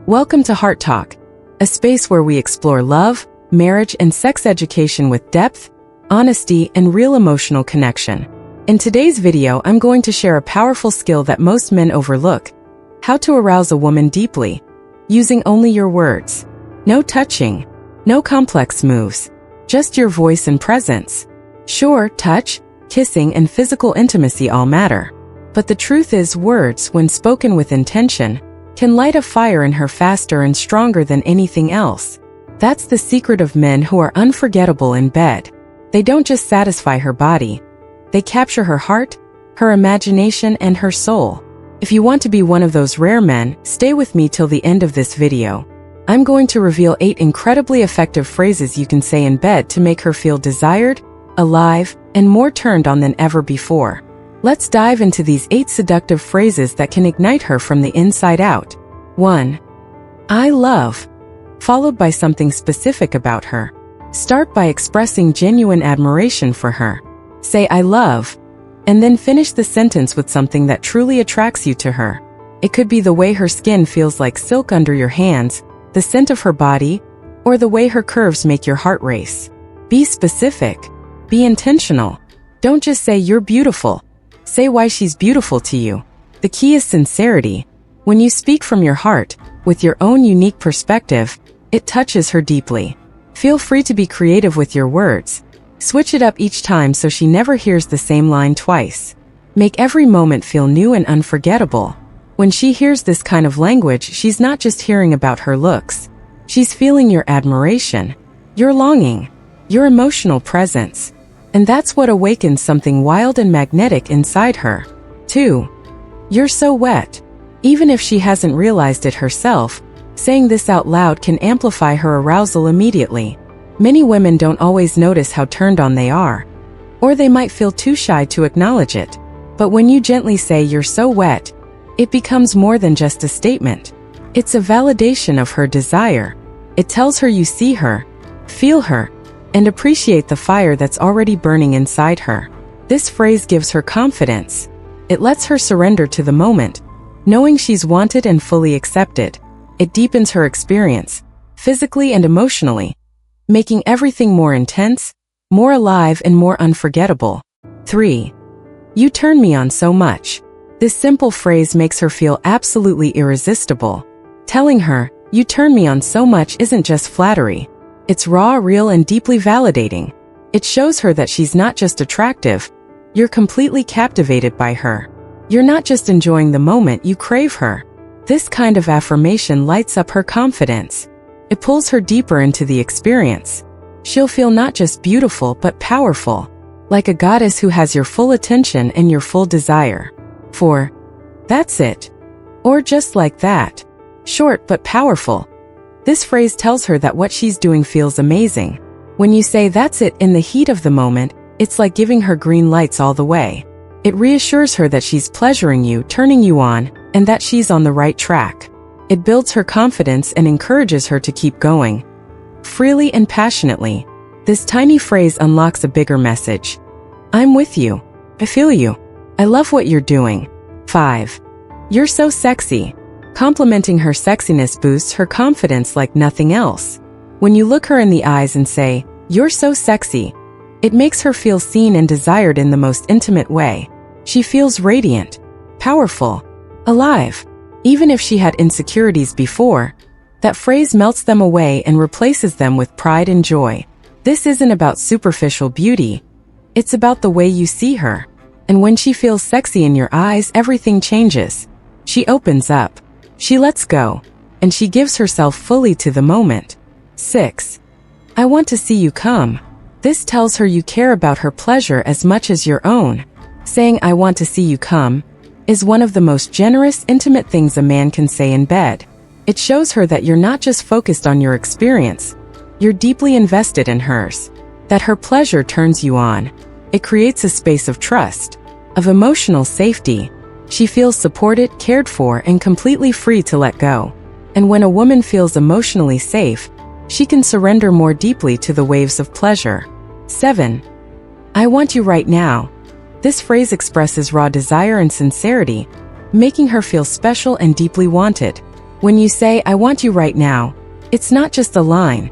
Welcome to Heart Talk, a space where we explore love, marriage, and sex education with depth, honesty, and real emotional connection. In today's video, I'm going to share a powerful skill that most men overlook: how to arouse a woman deeply, using only your words. No touching, no complex moves, just your voice and presence. Sure, touch, kissing, and physical intimacy all matter. But the truth is, words, when spoken with intention, can light a fire in her faster and stronger than anything else. That's the secret of men who are unforgettable in bed. They don't just satisfy her body, they capture her heart, her imagination, and her soul. If you want to be one of those rare men, stay with me till the end of this video. I'm going to reveal 8 incredibly effective phrases you can say in bed to make her feel desired, alive, and more turned on than ever before. Let's dive into these 8 seductive phrases that can ignite her from the inside out. 1. I love, followed by something specific about her. Start by expressing genuine admiration for her. Say I love, and then finish the sentence with something that truly attracts you to her. It could be the way her skin feels like silk under your hands, the scent of her body, or the way her curves make your heart race. Be specific. Be intentional. Don't just say you're beautiful. Say why she's beautiful to you. The key is sincerity. When you speak from your heart, with your own unique perspective, it touches her deeply. Feel free to be creative with your words. Switch it up each time so she never hears the same line twice. Make every moment feel new and unforgettable. When she hears this kind of language, she's not just hearing about her looks. She's feeling your admiration, your longing, your emotional presence. And that's what awakens something wild and magnetic inside her. 2. You're so wet. Even if she hasn't realized it herself, saying this out loud can amplify her arousal immediately. Many women don't always notice how turned on they are, or they might feel too shy to acknowledge it. But when you gently say you're so wet, it becomes more than just a statement. It's a validation of her desire. It tells her you see her, feel her, and appreciate the fire that's already burning inside her. This phrase gives her confidence. It lets her surrender to the moment, knowing she's wanted and fully accepted. It deepens her experience, physically and emotionally, making everything more intense, more alive, and more unforgettable. 3. You turn me on so much. This simple phrase makes her feel absolutely irresistible. Telling her, you turn me on so much, isn't just flattery. It's raw, real, and deeply validating. It shows her that she's not just attractive, you're completely captivated by her. You're not just enjoying the moment, you crave her. This kind of affirmation lights up her confidence. It pulls her deeper into the experience. She'll feel not just beautiful but powerful, like a goddess who has your full attention and your full desire. 4. That's it. Or just like that. Short but powerful. This phrase tells her that what she's doing feels amazing. When you say that's it in the heat of the moment, it's like giving her green lights all the way. It reassures her that she's pleasuring you, turning you on, and that she's on the right track. It builds her confidence and encourages her to keep going. Freely and passionately, this tiny phrase unlocks a bigger message. I'm with you. I feel you. I love what you're doing. 5. You're so sexy. Complimenting her sexiness boosts her confidence like nothing else. When you look her in the eyes and say, you're so sexy, it makes her feel seen and desired in the most intimate way. She feels radiant, powerful, alive. Even if she had insecurities before, that phrase melts them away and replaces them with pride and joy. This isn't about superficial beauty. It's about the way you see her. And when she feels sexy in your eyes, everything changes. She opens up. She lets go, and she gives herself fully to the moment. 6. I want to see you come. This tells her you care about her pleasure as much as your own. Saying I want to see you come is one of the most generous, intimate things a man can say in bed. It shows her that you're not just focused on your experience, you're deeply invested in hers. That her pleasure turns you on. It creates a space of trust, of emotional safety. She feels supported, cared for, and completely free to let go. And when a woman feels emotionally safe, she can surrender more deeply to the waves of pleasure. 7. I want you right now. This phrase expresses raw desire and sincerity, making her feel special and deeply wanted. When you say, "I want you right now," it's not just a line.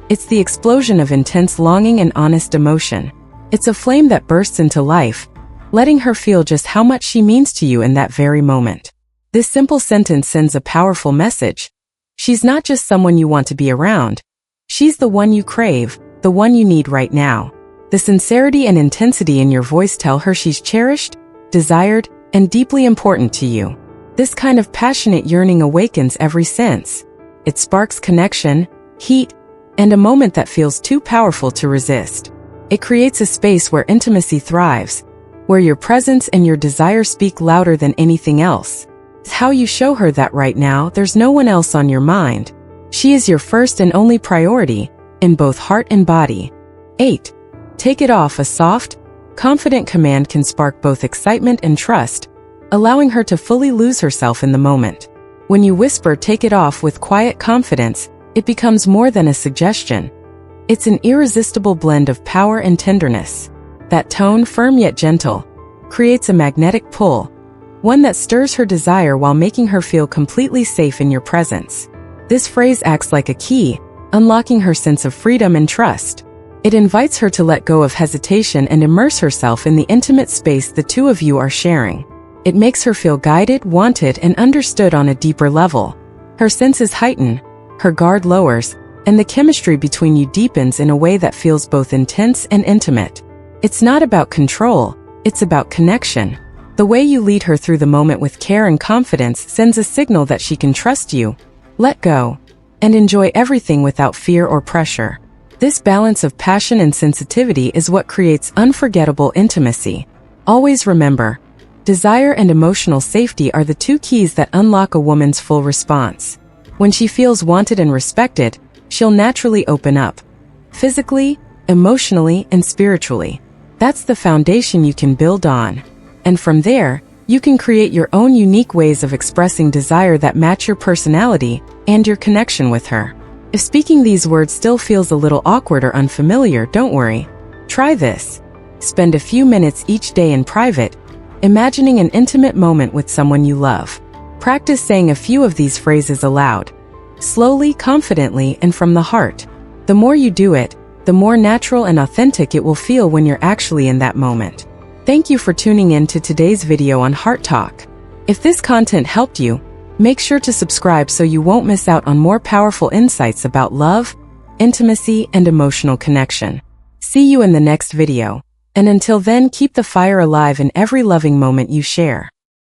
It's the explosion of intense longing and honest emotion. It's a flame that bursts into life, letting her feel just how much she means to you in that very moment. This simple sentence sends a powerful message. She's not just someone you want to be around. She's the one you crave, the one you need right now. The sincerity and intensity in your voice tell her she's cherished, desired, and deeply important to you. This kind of passionate yearning awakens every sense. It sparks connection, heat, and a moment that feels too powerful to resist. It creates a space where intimacy thrives, where your presence and your desire speak louder than anything else. It's how you show her that right now there's no one else on your mind. She is your first and only priority, in both heart and body. 8. Take it off. A soft, confident command can spark both excitement and trust, allowing her to fully lose herself in the moment. When you whisper "take it off" with quiet confidence, it becomes more than a suggestion. It's an irresistible blend of power and tenderness. That tone, firm yet gentle, creates a magnetic pull, one that stirs her desire while making her feel completely safe in your presence. This phrase acts like a key, unlocking her sense of freedom and trust. It invites her to let go of hesitation and immerse herself in the intimate space the two of you are sharing. It makes her feel guided, wanted, and understood on a deeper level. Her senses heighten, her guard lowers, and the chemistry between you deepens in a way that feels both intense and intimate. It's not about control, it's about connection. The way you lead her through the moment with care and confidence sends a signal that she can trust you, let go, and enjoy everything without fear or pressure. This balance of passion and sensitivity is what creates unforgettable intimacy. Always remember, desire and emotional safety are the two keys that unlock a woman's full response. When she feels wanted and respected, she'll naturally open up. Physically, emotionally, and spiritually. That's the foundation you can build on. And from there, you can create your own unique ways of expressing desire that match your personality and your connection with her. If speaking these words still feels a little awkward or unfamiliar, don't worry. Try this. Spend a few minutes each day in private, imagining an intimate moment with someone you love. Practice saying a few of these phrases aloud, slowly, confidently, and from the heart. The more you do it, the more natural and authentic it will feel when you're actually in that moment. Thank you for tuning in to today's video on Heart Talk. If this content helped you, make sure to subscribe so you won't miss out on more powerful insights about love, intimacy, and emotional connection. See you in the next video. And until then, keep the fire alive in every loving moment you share.